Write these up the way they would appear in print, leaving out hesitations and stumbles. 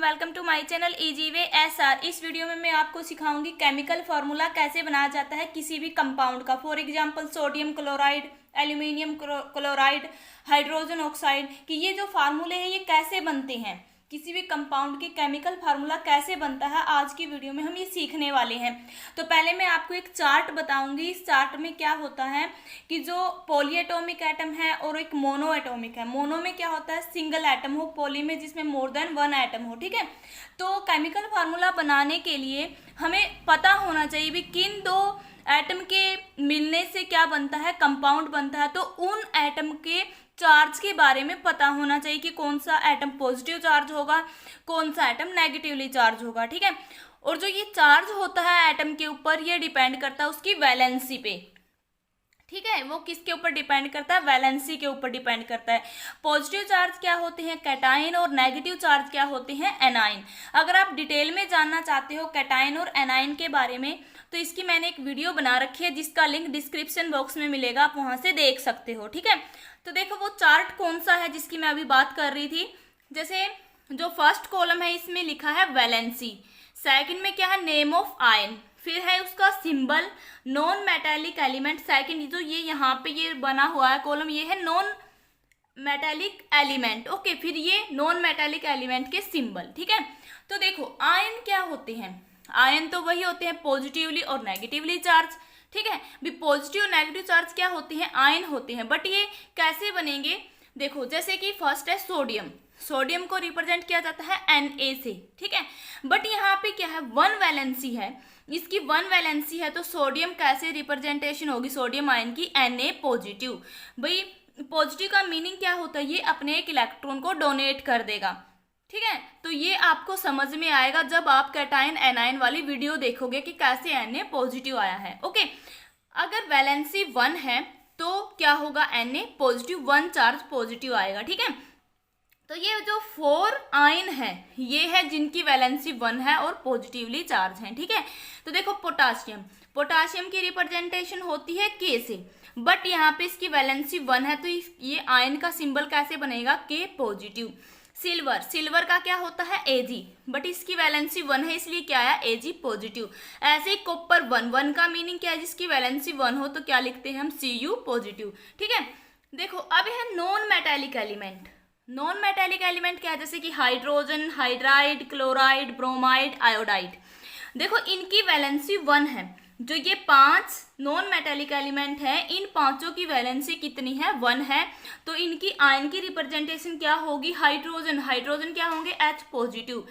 Welcome to my channel easy way SR. इस video में मैं आपको सिखाऊंगी केमिकल फार्मूला कैसे बनाया जाता है किसी भी कंपाउंड का। For example sodium chloride, aluminium chloride, hydrogen oxide कि ये जो फार्मूले हैं ये कैसे बनते हैं, किसी भी कंपाउंड के केमिकल फार्मूला कैसे बनता है, आज की वीडियो में हम ये सीखने वाले हैं। तो पहले मैं आपको एक चार्ट बताऊंगी। इस चार्ट में क्या होता है कि जो पॉलीएटॉमिक एटम है और एक मोनो एटॉमिक है। मोनो में क्या होता है, सिंगल एटम हो, पॉली में जिसमें मोर देन वन एटम हो। ठीक है, तो केमिकल फार्मूला बनाने के लिए हमें पता होना चाहिए भी किन दो एटम के मिलने से क्या बनता है, कंपाउंड बनता है। तो उन एटम के चार्ज के बारे में पता होना चाहिए कि कौन सा एटम पॉजिटिव चार्ज होगा, कौन सा एटम नेगेटिवली चार्ज होगा। ठीक है, और जो ये चार्ज होता है एटम के ऊपर, ये डिपेंड करता है उसकी वैलेंसी पे। ठीक है, वो किसके ऊपर डिपेंड करता है, वैलेंसी के ऊपर डिपेंड करता है। पॉजिटिव चार्ज क्या होते हैं, कैटाइन, और नेगेटिव चार्ज क्या होते हैं, एनाइन। अगर आप डिटेल में जानना चाहते हो कैटाइन और एनाइन के बारे में तो इसकी मैंने एक वीडियो बना रखी है जिसका लिंक डिस्क्रिप्शन बॉक्स में मिलेगा, आप वहां से देख सकते हो। ठीक है, तो देखो वो चार्ट कौन सा है जिसकी मैं अभी बात कर रही थी। जैसे जो फर्स्ट कॉलम है इसमें लिखा है वैलेंसी, सेकंड में क्या है, नेम ऑफ आयन, फिर है उसका symbol, non metallic element. Second जो ये यहाँ पे ये बना हुआ है कॉलम, ये है नॉन मेटालिक एलिमेंट। ओके, फिर ये नॉन मेटालिक एलिमेंट के सिंबल। ठीक है, तो देखो आयन क्या होते हैं, आयन तो वही होते हैं पॉजिटिवली और नेगेटिवली चार्ज। ठीक है, भी पॉजिटिव और नेगेटिव चार्ज क्या होते हैं, आयन होते हैं। बट ये कैसे बनेंगे, देखो जैसे कि फर्स्ट है सोडियम, सोडियम को रिप्रेजेंट किया जाता है Na से। ठीक है, बट यहाँ पे क्या है, वन वैलेंसी है, इसकी वन वैलेंसी है, तो सोडियम कैसे रिप्रेजेंटेशन होगी सोडियम आयन की, Na पॉजिटिव। भाई पॉजिटिव का मीनिंग क्या होता है, ये अपने एक इलेक्ट्रॉन को डोनेट कर देगा। ठीक है, तो ये आपको समझ में आएगा जब आप कैटाइन एनाइन वाली वीडियो देखोगे कि कैसे Na पॉजिटिव आया है। ओके, अगर वैलेंसी वन है तो क्या होगा, Na positive, one charge positive आएगा। ठीक है, तो ये जो फोर आयन है ये है जिनकी वैलेंसी वन है और पॉजिटिवली चार्ज है। ठीक है, तो देखो पोटासियम, पोटासियम की रिप्रेजेंटेशन होती है K से, बट यहाँ पे इसकी वैलेंसी वन है तो ये आयन का सिंबल कैसे बनेगा, K पॉजिटिव। सिल्वर, सिल्वर का क्या होता है, Ag, बट इसकी वैलेंसी वन है इसलिए क्या है, Ag पॉजिटिव। ऐसे ही कॉपर, वन, वन का मीनिंग क्या है, जिसकी वैलेंसी वन हो तो क्या लिखते हैं हम, Cu पॉजिटिव। ठीक है, देखो अब है non metallic element. Non metallic element क्या है, जैसे कि hydrogen, hydride, chloride, bromide, iodide. देखो इनकी वैलेंसी वन है। जो ये पांच नॉन मेटालिक एलिमेंट है, इन पांचों की वैलेंसी कितनी है, वन है। तो इनकी आयन की रिप्रेजेंटेशन क्या होगी, हाइड्रोजन, हाइड्रोजन क्या होंगे, H पॉजिटिव।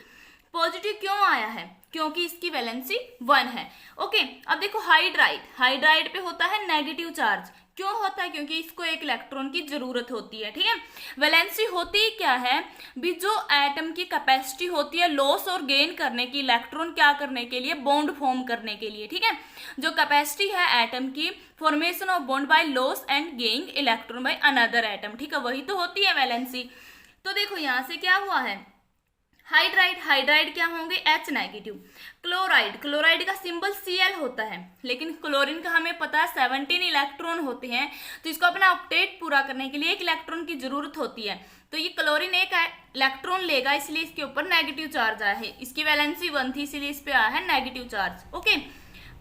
पॉजिटिव क्यों आया है, क्योंकि इसकी वैलेंसी वन है। ओके, अब देखो हाइड्राइड, हाइड्राइड पे होता है नेगेटिव चार्ज। क्यों होता है, क्योंकि इसको एक इलेक्ट्रॉन की जरूरत होती है। ठीक है, वैलेंसी होती ही क्या है भी, जो एटम की कैपेसिटी होती है लॉस और गेन करने की, इलेक्ट्रॉन क्या करने के लिए, बॉन्ड फॉर्म करने के लिए। ठीक है, जो कैपेसिटी है एटम की, formation of bond by loss and gaining electron by another atom. ठीक है, वही तो होती है वैलेंसी। तो देखो यहाँ से क्या हुआ है, हाइड्राइड, हाइड्राइड क्या होंगे, H नेगेटिव। क्लोराइड, क्लोराइड का सिंबल Cl होता है, लेकिन क्लोरीन का हमें पता है 17 इलेक्ट्रॉन होते हैं, तो इसको अपना ऑक्टेट पूरा करने के लिए एक इलेक्ट्रॉन की जरूरत होती है। तो ये क्लोरीन एक इलेक्ट्रॉन लेगा इसलिए इसके ऊपर नेगेटिव चार्ज आया है, इसकी वैलेंसी वन थी इसलिए इस पे आया है negative charge. Okay,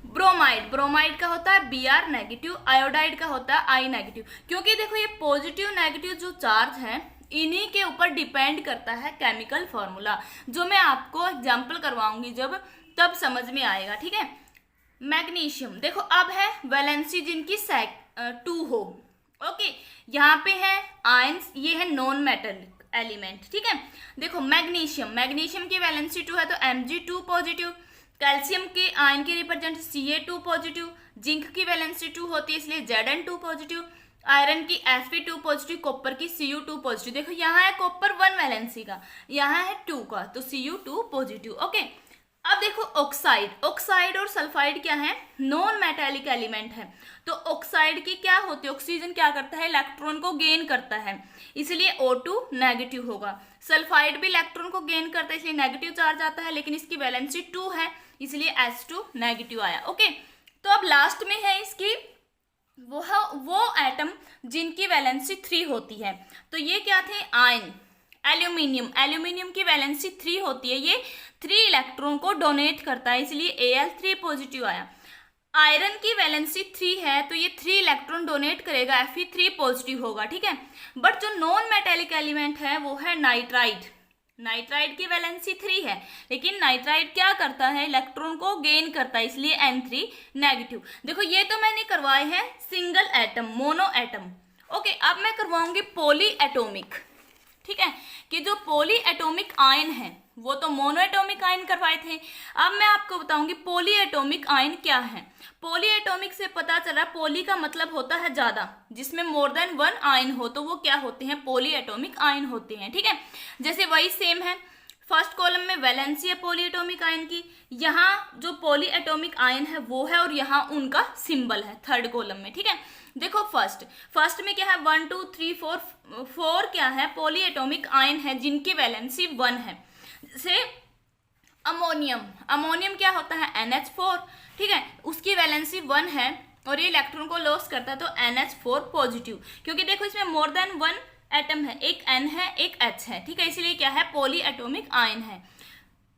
bromide, bromide का होता है Br नेगेटिव, आयोडाइड का होता है I नेगेटिव। क्योंकि देखो ये पॉजिटिव नेगेटिव जो चार्ज है इन्हीं के ऊपर डिपेंड करता है केमिकल फॉर्मूला, जो मैं आपको एग्जांपल करवाऊंगी जब, तब समझ में आएगा। ठीक है, मैग्नीशियम, देखो अब है वैलेंसी जिनकी टू हो। ओके, यहाँ पे है आयंस, ये है नॉन मेटालिक एलिमेंट। ठीक है, देखो मैग्नीशियम, मैग्नीशियम की वैलेंसी टू है तो Mg2 पॉजिटिव। कैल्शियम के आयन की रिप्रेजेंट Ca2 पॉजिटिव। जिंक की वैलेंसी टू होती है इसलिए Zn2 पॉजिटिव। आयरन की Sp2 पॉजिटिव, कॉपर की Cu2 पॉजिटिव। देखो यहाँ है कॉपर वन वैलेंसी का, यहाँ है टू का, तो Cu2 पॉजिटिव। ओके, अब देखो ऑक्साइड, ऑक्साइड और सल्फाइड क्या है, नॉन मेटालिक एलिमेंट है। तो ऑक्साइड की क्या होती है, ऑक्सीजन क्या करता है, इलेक्ट्रॉन को गेन करता है, इसलिए O2 नेगेटिव होगा। सल्फाइड भी इलेक्ट्रॉन को गेन करता है इसलिए नेगेटिव चार्ज आता है, लेकिन इसकी वैलेंसी टू है इसलिए H2 नेगेटिव आया। ओके, तो अब लास्ट में है इसकी वो एटम जिनकी वैलेंसी थ्री होती है। तो ये क्या थे, आयन, एल्यूमिनियम, एल्यूमिनियम की वैलेंसी 3 होती है, ये 3 इलेक्ट्रॉन को डोनेट करता है, इसलिए Al3 पॉजिटिव आया। आयरन की वैलेंसी 3 है तो ये 3 इलेक्ट्रॉन डोनेट करेगा, Fe3 पॉजिटिव होगा, ठीक है। बट जो नॉन मेटेलिक एलिमेंट है वो है नाइट्राइड। नाइट्राइड की वैलेंसी 3 है, लेकिन नाइट्राइड क्या करता है, इलेक्ट्रॉन को गेन करता है, इसलिए N3 नेगेटिव। देखो ये तो मैंने करवाए हैं single atom, mono atom. Okay, अब मैं करवाऊंगी पॉली एटोमिक, ठीक है, कि जो पॉली एटोमिक आयन है वो तो मोनो एटोमिक आयन करवाए थे। अब मैं आपको बताऊंगी पॉली एटोमिक आयन क्या है। पॉली एटोमिक से पता चला, पॉली का मतलब होता है ज्यादा, जिसमें मोर देन 1 आयन हो तो वो क्या होते हैं, पॉली एटोमिक आयन होते हैं, ठीक है। जैसे वही सेम है, फर्स्ट कॉलम में वैलेंसी है पॉली एटोमिक आयन की, यहाँ जो पॉली एटोमिक आयन है वो है और यहाँ उनका सिंबल है थर्ड कॉलम में, ठीक है। देखो फर्स्ट में क्या है, 1 2 3 4 क्या है, पॉली एटोमिक आयन है जिनकी वैलेंसी 1 है। जैसे अमोनियम क्या होता है, NH4, ठीक है, उसकी वैलेंसी 1 है और ये इलेक्ट्रॉन को लॉस करता है तो NH4 पॉजिटिव, क्योंकि देखो इसमें मोर देन 1 एटम है, एक N है एक H है, ठीक है, इसलिए क्या है, पॉली एटोमिक आयन है।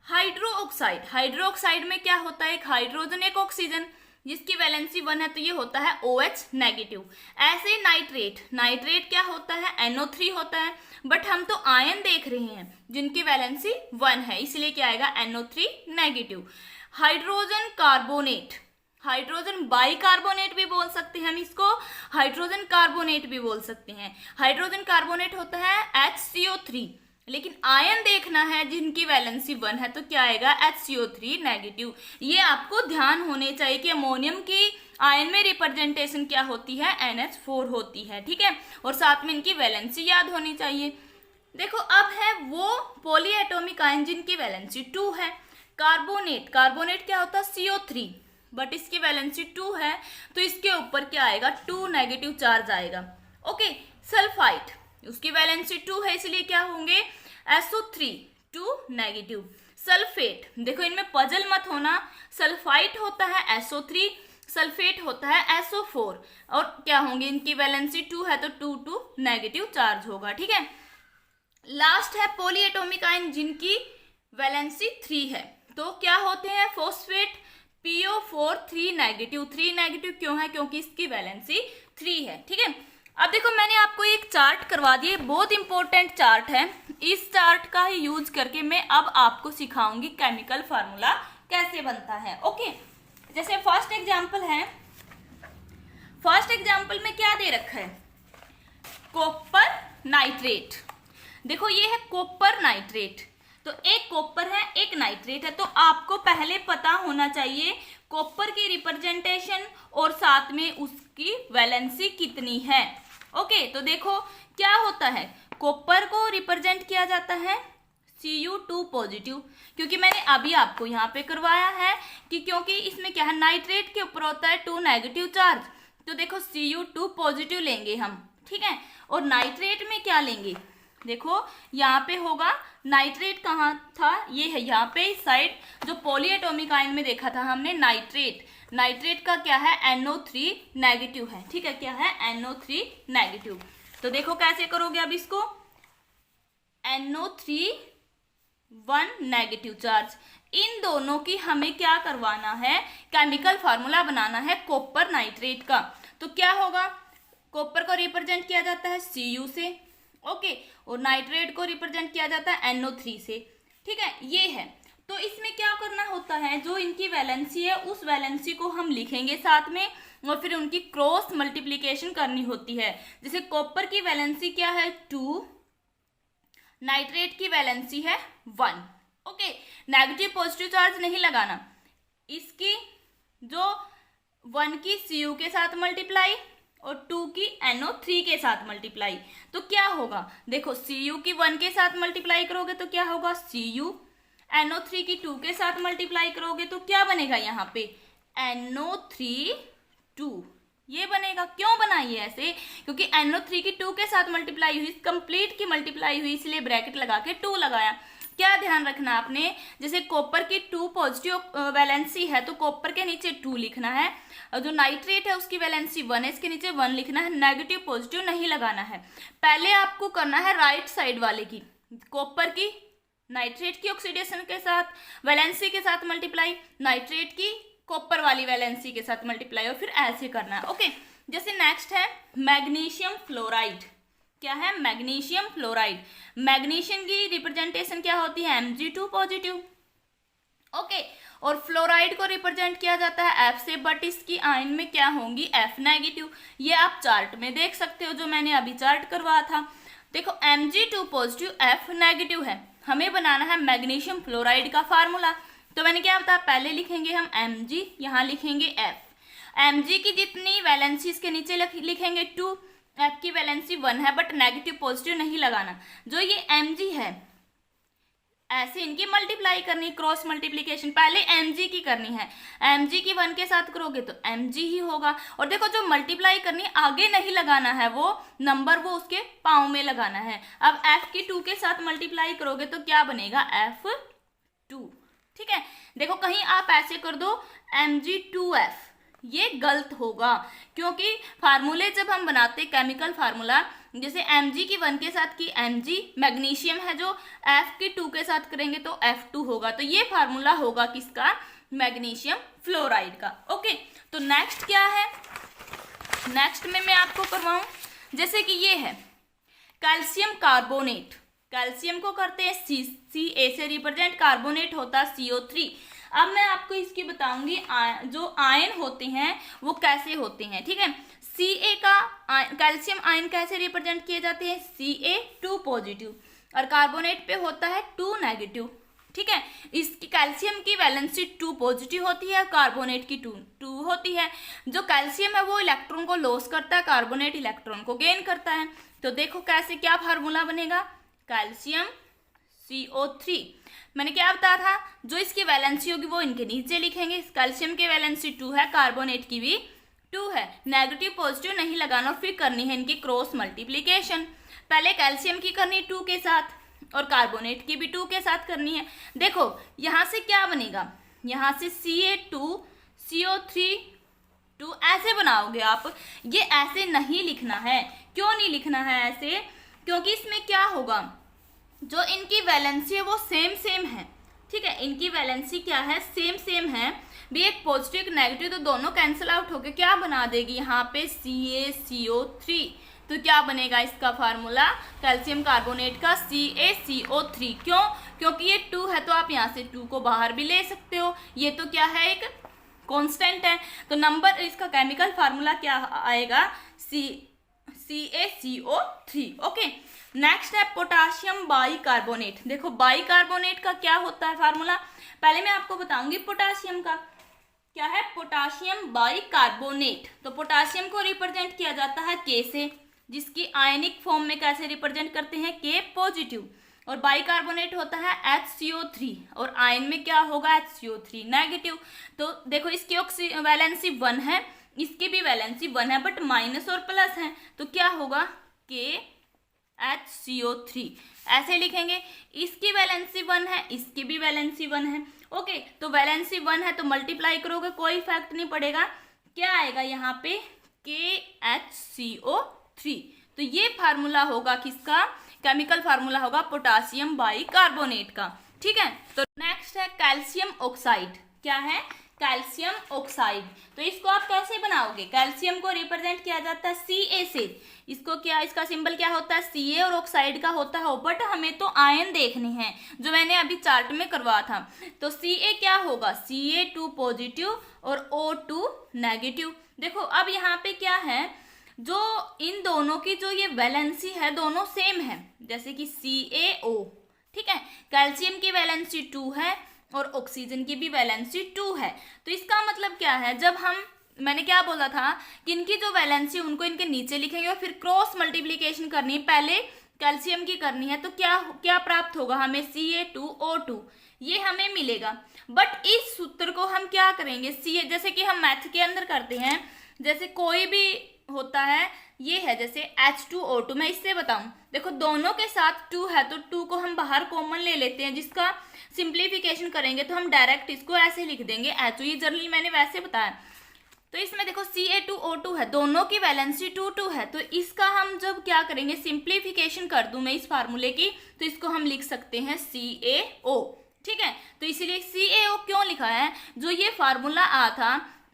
हाइड्रोक्साइड में क्या होता है, एक हाइड्रोजन एक ऑक्सीजन, जिसकी वैलेंसी 1 है तो ये होता है OH नेगेटिव। ऐसे नाइट्रेट क्या होता है, NO3 होता है, बट हम तो आयन देख रहे हैं जिनकी वैलेंसी 1 है, इसलिए क्या आएगा, NO3 नेगेटिव। हाइड्रोजन बाइकार्बोनेट भी बोल सकते हैं हम इसको, हाइड्रोजन कार्बोनेट भी बोल सकते हैं। हाइड्रोजन कार्बोनेट होता है HCO3, लेकिन आयन देखना है जिनकी वैलेंसी 1 है तो क्या आएगा, HCO3 नेगेटिव। ये आपको ध्यान होने चाहिए कि अमोनियम की आयन में रिप्रेजेंटेशन क्या होती है, NH4 होती है, ठीक है, और साथ में इनकी वैलेंसी याद होनी चाहिए। देखो अब है वो पॉली एटोमिक आयन जिनकी वैलेंसी 2 है। कार्बोनेट क्या होता है, CO3, बट इसकी वैलेंसी 2 है तो इसके ऊपर क्या आएगा, 2 नेगेटिव चार्ज आएगा। ओके, सल्फाइड, उसकी वैलेंसी 2 है इसलिए क्या होंगे, SO3 2 नेगेटिव। सल्फेट, देखो इनमें पजल मत होना, सल्फाइड होता है SO3, सल्फेट होता है SO4, और क्या होंगे, इनकी वैलेंसी 2 है तो 2 नेगेटिव चार्ज होगा, ठीक है। लास्ट है पॉली एटोमिक आयन जिनकी वैलेंसी 3 है, तो क्या होते हैं, फॉस्फेट, PO4 3 नेगेटिव क्यों है, क्योंकि इसकी वैलेंसी 3 है, ठीक है। अब देखो मैंने आपको एक चार्ट करवा दिया, बहुत इंपॉर्टेंट चार्ट है, इस चार्ट का ही यूज करके मैं अब आपको सिखाऊंगी केमिकल फार्मूला कैसे बनता है। ओके, जैसे फर्स्ट एग्जांपल में क्या दे रखा है, कॉपर नाइट्रेट। देखो ये है कॉपर नाइट्रेट, तो एक कॉपर है एक नाइट्रेट है, तो आपको पहले पता होना चाहिए कॉपर की रिप्रेजेंटेशन और साथ में उसकी वैलेंसी कितनी है। ओके, तो देखो क्या होता है, कॉपर को रिप्रेजेंट किया जाता है Cu2 पॉजिटिव, क्योंकि मैंने अभी आपको यहाँ पे करवाया है कि क्योंकि इसमें क्या है, नाइट्रेट के ऊपर होता है 2 नेगेटिव चार्ज, तो देखो Cu2 पॉजिटिव लेंगे हम, ठीक है। और नाइट्रेट में क्या लेंगे, देखो यहाँ पे होगा, नाइट्रेट कहाँ था, ये है यहाँ पे इस साइड, जो पॉली एटोमिक आयन में देखा था हमने नाइट्रेट का क्या है, NO3 नेगेटिव है, ठीक है, क्या है, NO3 नेगेटिव। तो देखो कैसे करोगे अब इसको, NO3 1 नेगेटिव चार्ज, इन दोनों की हमें क्या करवाना है, केमिकल फार्मूला बनाना है कॉपर नाइट्रेट का। तो क्या होगा, कॉपर को रिप्रेजेंट किया जाता है Cu से, ओके, और नाइट्रेट को रिप्रेजेंट किया जाता है NO3 से, ठीक है, ये है। तो इसमें क्या करना होता है, जो इनकी वैलेंसी है उस वैलेंसी को हम लिखेंगे साथ में, और फिर उनकी क्रॉस मल्टीप्लिकेशन करनी होती है। जैसे कॉपर की वैलेंसी क्या है, 2, नाइट्रेट की वैलेंसी है 1, ओके। नेगेटिव पॉजिटिव चार्ज नहीं लगाना, इसकी जो 1 की Cu के साथ मल्टीप्लाई और 2 की NO3 के साथ मल्टीप्लाई, तो क्या होगा, देखो Cu की 1 के साथ मल्टीप्लाई करोगे तो क्या होगा, Cu, NO3 की 2 के साथ मल्टीप्लाई करोगे तो क्या बनेगा, यहाँ पे NO3 2, ये बनेगा। क्यों बनाइए ऐसे, क्योंकि NO3 की 2 के साथ मल्टीप्लाई हुई, कंप्लीट की मल्टीप्लाई हुई, इसलिए ब्रैकेट लगा के 2 लगाया। क्या ध्यान रखना आपने, जैसे कॉपर की 2 पॉजिटिव वैलेंसी है तो कॉपर के नीचे 2 लिखना है, और जो नाइट्रेट है उसकी वैलेंसी 1 है, इसके नीचे 1 लिखना है, नेगेटिव पॉजिटिव नहीं लगाना है। पहले आपको करना है राइट साइड वाले की, कॉपर की नाइट्रेट की ऑक्सीडेशन के साथ वैलेंसी के साथ मल्टीप्लाई, नाइट्रेट की कॉपर वाली वैलेंसी के साथ मल्टीप्लाई, और फिर ऐसे करना है। ओके, जैसे नेक्स्ट है मैग्नीशियम फ्लोराइड। क्या है? Magnesium fluoride. मैग्नीशियम की रिप्रेजेंटेशन क्या होती है? Mg2 positive. ओके, और फ्लोराइड को रिप्रेजेंट किया जाता है F से, बट इसकी आयन में क्या होंगी? F negative. ये आप चार्ट में देख सकते हो, जो मैंने अभी चार्ट करवाया था। देखो Mg2 पॉजिटिव, F नेगेटिव है। हमें बनाना है मैग्नीशियम फ्लोराइड का फार्मूला। तो मैंने क्या बताया, पहले लिखेंगे हम Mg, यहाँ लिखेंगे F। Mg की जितनी वैलेंसी इसके नीचे लिखेंगे 2, F की वैलेंसी 1 है, बट नेगेटिव पॉजिटिव नहीं लगाना। जो ये Mg है ऐसे इनकी मल्टीप्लाई करनी, क्रॉस मल्टीप्लीकेशन पहले Mg की करनी है। Mg की 1 के साथ करोगे तो Mg ही होगा। और देखो जो मल्टीप्लाई करनी आगे नहीं लगाना है, वो नंबर वो उसके पाँव में लगाना है। अब F की 2 के साथ मल्टीप्लाई करोगे तो क्या बनेगा? F2। ठीक है, देखो कहीं आप ऐसे कर दो Mg2F, ये गलत होगा, क्योंकि फार्मूले जब हम बनाते केमिकल फार्मूला, जैसे Mg की 1 के साथ की Mg मैग्नीशियम है, जो F की 2 के साथ करेंगे तो F2 होगा। तो ये फार्मूला होगा किसका? मैग्नीशियम फ्लोराइड का। ओके, तो नेक्स्ट क्या है? नेक्स्ट में मैं आपको करवाऊं, जैसे कि ये है कैल्शियम कार्बोनेट। कैल्शियम को करते हैं Ca से रिप्रेजेंट, कार्बोनेट होता है CO3। अब मैं आपको इसकी बताऊंगी जो आयन होते हैं वो कैसे होते हैं। ठीक है, Ca का कैल्शियम आयन कैसे रिप्रेजेंट किए जाते हैं? Ca2 पॉजिटिव, और कार्बोनेट पे होता है 2 नेगेटिव। ठीक है, इसकी कैल्शियम की वैलेंसी 2 पॉजिटिव होती है, कार्बोनेट की 2 होती है। जो कैल्शियम है वो इलेक्ट्रॉन को लॉस करता है, कार्बोनेट इलेक्ट्रॉन को गेन करता है। तो देखो कैसे क्या फार्मूला बनेगा, कैल्शियम CO3। मैंने क्या बताया था, जो इसकी वैलेंसी होगी वो इनके नीचे लिखेंगे। कैल्शियम की वैलेंसी 2 है, कार्बोनेट की भी 2 है, नेगेटिव पॉजिटिव नहीं लगाना, फिर करनी है इनकी क्रॉस मल्टीप्लीकेशन। पहले कैल्शियम की करनी 2 के साथ, और कार्बोनेट की भी 2 के साथ करनी है। देखो यहाँ से क्या बनेगा, यहाँ से Ca2 CO3 2 ऐसे बनाओगे आप। ये ऐसे नहीं लिखना है। क्यों नहीं लिखना है ऐसे? क्योंकि इसमें क्या होगा, जो इनकी वैलेंसी है वो सेम है। ठीक है, इनकी वैलेंसी क्या है? सेम है भी, एक पॉजिटिव एक नेगेटिव, तो दोनों कैंसिल आउट होके क्या बना देगी यहाँ पे? CaCO3। तो क्या बनेगा इसका फार्मूला कैल्शियम कार्बोनेट का? CaCO3। क्यों? क्योंकि ये 2 है, तो आप यहाँ से 2 को बाहर भी ले सकते हो। ये तो क्या है? एक कांस्टेंट है। तो नंबर इसका केमिकल फार्मूला क्या आएगा? CaCO3। ओके, नेक्स्ट है पोटाशियम बाइकार्बोनेट। देखो बाइकार्बोनेट का क्या होता है फार्मूला, पहले मैं आपको बताऊंगी पोटाशियम का क्या है। पोटाशियम बाइकार्बोनेट, तो पोटाशियम को रिप्रेजेंट किया जाता है K से, जिसकी आयनिक फॉर्म में कैसे रिप्रेजेंट करते हैं? K positive. और बाइकार्बोनेट होता है HCO3, और आयन में क्या होगा? HCO3 negative. तो देखो इसकी वैलेंसी 1 है, इसकी भी वैलेंसी 1 है, बट माइनस और प्लस है, तो क्या होगा? KHCO3 ऐसे लिखेंगे। इसकी वैलेंसी 1 है, इसकी भी वैलेंसी 1 है। ओके, तो वैलेंसी 1 है तो मल्टीप्लाई करोगे कोई इफेक्ट नहीं पड़ेगा। क्या आएगा यहाँ पे? KHCO3। तो ये फार्मूला होगा किसका? केमिकल फार्मूला होगा पोटाशियम बाइकार्बोनेट का। ठीक है, तो नेक्स्ट है कैल्शियम ऑक्साइड। क्या है? Calcium oxide. तो इसको आप कैसे बनाओगे? कैल्शियम को रिप्रेजेंट किया जाता है Ca से। इसको क्या, इसका सिंबल क्या होता है? Ca, और ऑक्साइड का होता है O। बट हमें तो आयन देखने हैं, जो मैंने अभी चार्ट में करवाया था। तो Ca क्या होगा? Ca2 पॉजिटिव और O2 नेगेटिव। देखो अब यहाँ पे क्या है, जो इन दोनों की जो ये वैलेंसी है दोनों सेम है, जैसे कि CaO। ठीक है, कैल्शियम की वैलेंसी 2 है और ऑक्सीजन की भी वैलेंसी 2 है। तो इसका मतलब क्या है, जब हम, मैंने क्या बोला था कि इनकी जो वैलेंसी उनको इनके नीचे लिखेंगे और फिर क्रॉस मल्टीप्लिकेशन करनी है, पहले कैल्शियम की करनी है, तो क्या प्राप्त होगा हमें? Ca2O2, ये हमें मिलेगा। बट इस सूत्र को हम क्या करेंगे? जैसे कि हम मैथ के अंदर करते हैं, जैसे कोई भी होता है, ये है जैसे H2O2। मैं इससे बताऊं, देखो दोनों के साथ 2 है, तो 2 को हम बाहर कॉमन ले लेते हैं, जिसका सिंप्लीफिकेशन करेंगे तो हम डायरेक्ट इसको ऐसे लिख देंगे H2। ये जनरली मैंने वैसे बताया। तो इसमें देखो Ca2O2 है, दोनों की वैलेंसी 2 है, तो इसका हम जब क्या करेंगे, सिंप्लीफिकेशन कर दूं मैं इस फार्मूले की, तो इसको हम लिख सकते हैं CaO। ठीक है, तो इसीलिए CaO क्यों लिखा है, जो ये फार्मूला आ था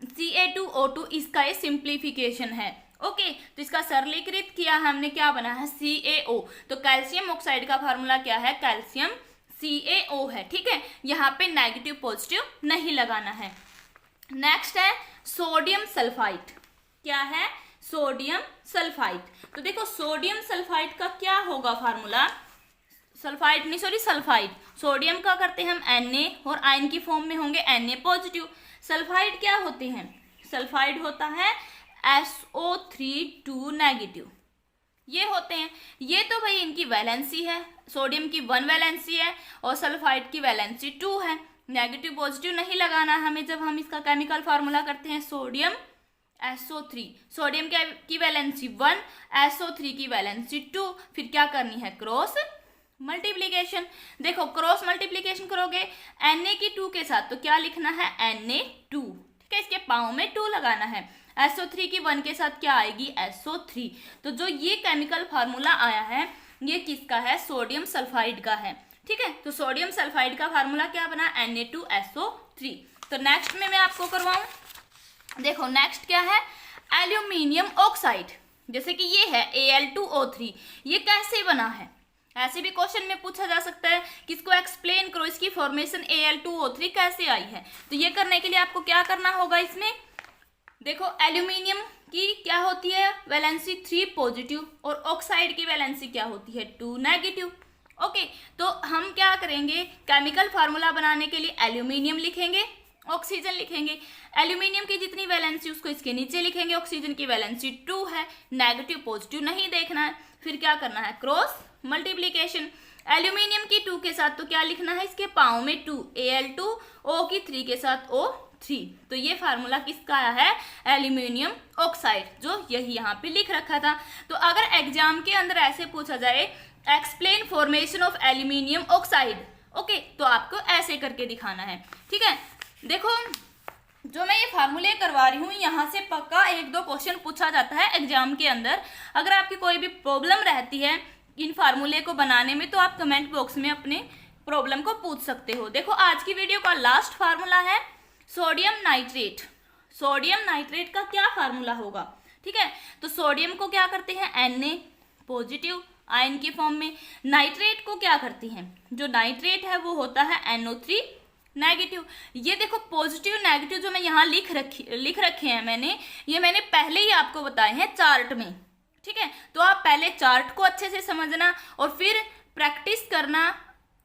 Ca2O2, इसका ये सिंप्लीफिकेशन है। ओके, तो इसका सरलीकृत किया हमने, क्या बना है CaO। तो कैल्शियम ऑक्साइड का फार्मूला क्या है, कैल्शियम CaO है। ठीक है, यहाँ पे नेगेटिव पॉजिटिव नहीं लगाना है। नेक्स्ट है सोडियम सल्फाइड। क्या है, सोडियम सल्फाइड। तो देखो सोडियम सल्फाइड का क्या होगा फार्मूला, सल्फाइड सोडियम का करते हैं हम Na और आयन की फॉर्म में होंगे Na पॉजिटिव। सल्फाइड क्या होते हैं, सल्फाइड होता है SO3 2 नेगेटिव, ये होते हैं। ये तो भाई इनकी वैलेंसी है, सोडियम की 1 वैलेंसी है और सल्फाइड की वैलेंसी 2 है। नेगेटिव पॉजिटिव नहीं लगाना हमें जब हम इसका केमिकल फार्मूला करते हैं। सोडियम SO3, सोडियम की वैलेंसी 1, SO3 की वैलेंसी 2, फिर क्या करनी है, क्रॉस मल्टीप्लीकेशन। देखो क्रॉस मल्टीप्लीकेशन करोगे Na की 2 के साथ, तो क्या लिखना है Na2। ठीक है, इसके पाँव में 2 लगाना है। SO3 की 1 के साथ क्या आएगी, SO3। तो जो ये केमिकल फार्मूला आया है ये किसका है, सोडियम सल्फाइड का है। ठीक है, तो सोडियम सल्फाइड का फार्मूला क्या बना, Na2SO3। तो नेक्स्ट में मैं आपको करवाऊं, देखो नेक्स्ट क्या है, एल्यूमिनियम ऑक्साइड। जैसे कि ये है Al2O3, ये कैसे बना है, ऐसे भी क्वेश्चन में पूछा जा सकता है कि इसको एक्सप्लेन करो, इसकी फॉर्मेशन Al2O3 कैसे आई है। तो ये करने के लिए आपको क्या करना होगा, इसमें देखो एल्यूमिनियम की क्या होती है, वैलेंसी 3 पॉजिटिव और ऑक्साइड की वैलेंसी क्या होती है, 2 नेगेटिव। ओके, तो हम क्या करेंगे, केमिकल फार्मूला बनाने के लिए एल्यूमिनियम लिखेंगे, ऑक्सीजन लिखेंगे। एल्यूमिनियम की जितनी वैलेंसी उसको इसके नीचे लिखेंगे, ऑक्सीजन की वैलेंसी 2 है, नेगेटिव पॉजिटिव नहीं देखना है। फिर क्या करना है, क्रॉस मल्टीप्लीकेशन। एल्यूमिनियम की 2 के साथ तो क्या लिखना है, इसके पाँव में 2, Al2, O की 3 के साथ O3। तो ये फार्मूला किसका आया है, एल्यूमिनियम ऑक्साइड, जो यही यहाँ पे लिख रखा था। तो अगर एग्जाम के अंदर ऐसे पूछा जाए explain formation of aluminium oxide, okay, तो आपको ऐसे करके दिखाना है। ठीक है, देखो जो मैं ये फार्मूले करवा रही हूँ यहाँ से पक्का 1-2 क्वेश्चन पूछा जाता है एग्जाम के अंदर। अगर आपकी कोई भी प्रॉब्लम रहती है इन फार्मूले को बनाने में, तो आप कमेंट बॉक्स में अपने प्रॉब्लम को पूछ सकते हो। देखो आज की वीडियो का लास्ट फार्मूला है सोडियम नाइट्रेट। सोडियम नाइट्रेट का क्या फार्मूला होगा, ठीक है, तो सोडियम को क्या करते हैं, Na पॉजिटिव आयन की फॉर्म में। नाइट्रेट को क्या करती हैं, जो नाइट्रेट है वो होता है NO3 नेगेटिव। ये देखो पॉजिटिव नेगेटिव जो मैं यहाँ लिख रखे हैं मैंने पहले ही आपको बताए हैं चार्ट में। ठीक है, तो आप पहले चार्ट को अच्छे से समझना और फिर प्रैक्टिस करना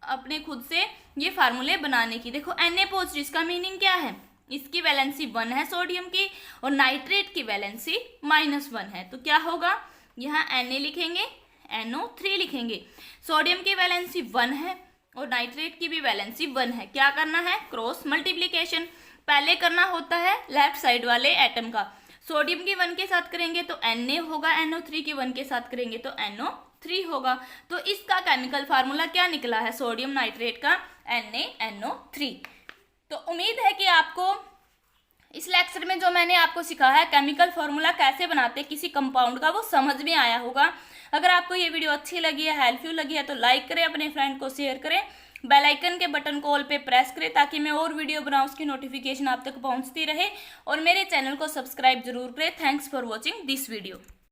अपने खुद से ये फार्मूले बनाने की। देखो Na पॉजिटिव, इसका मीनिंग क्या है, इसकी वैलेंसी 1 है सोडियम की और नाइट्रेट की वैलेंसी -1 है। तो क्या होगा, यहाँ Na लिखेंगे, NO3 लिखेंगे। सोडियम की वैलेंसी 1 है और नाइट्रेट की भी वैलेंसी 1 है। क्या करना है, क्रॉस मल्टीप्लीकेशन पहले करना होता है लेफ्ट साइड वाले एटम का। सोडियम की 1 के साथ करेंगे तो Na होगा, NO3 की 1 के साथ करेंगे तो NO3 होगा। तो इसका केमिकल फार्मूला क्या निकला है, सोडियम नाइट्रेट का NaNO3। तो उम्मीद है कि आपको इस लेक्चर में जो मैंने आपको सिखाया है केमिकल फार्मूला कैसे बनाते हैं किसी कंपाउंड का, वो समझ में आया होगा। अगर आपको ये वीडियो अच्छी लगी है, हेल्पफुल लगी है, तो लाइक करें, अपने फ्रेंड को शेयर करें, बेल आइकन के बटन को ऑल पे प्रेस करें ताकि मैं और वीडियो बनाऊं उसकी नोटिफिकेशन आप तक पहुंचती रहे, और मेरे चैनल को सब्सक्राइब जरूर करें। Thanks for watching this video.